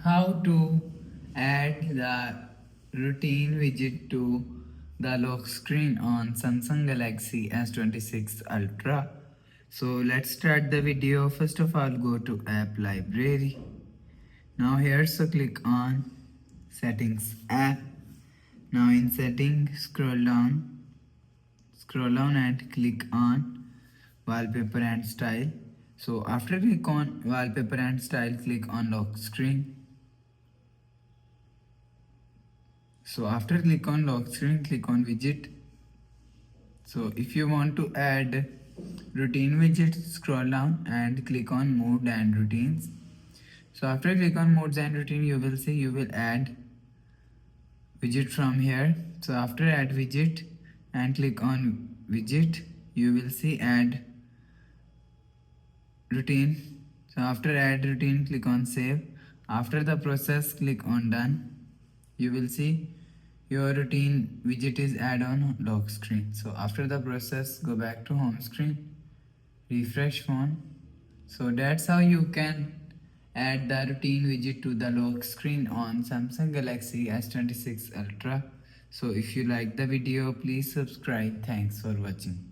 How to add the routine widget to the lock screen on Samsung Galaxy S26 Ultra. So let's start the video. First of all, go to app library. Now here, so click on settings app. Now in settings, scroll down and click on wallpaper and style. So after click on wallpaper and style, click on lock screen. So after click on lock screen, click on widget. So if you want to add routine widget, scroll down and click on mode and routines. So after click on modes and routine, you will see you will add widget from here. So after add widget and click on widget, you will see add routine. So after add routine, click on save. After the process, click on done. You will see your routine widget is add on lock screen. So after the process, go back to home screen, refresh phone. So that's how you can add the routine widget to the lock screen on Samsung Galaxy S26 Ultra. So if you like the video, please subscribe. Thanks for watching.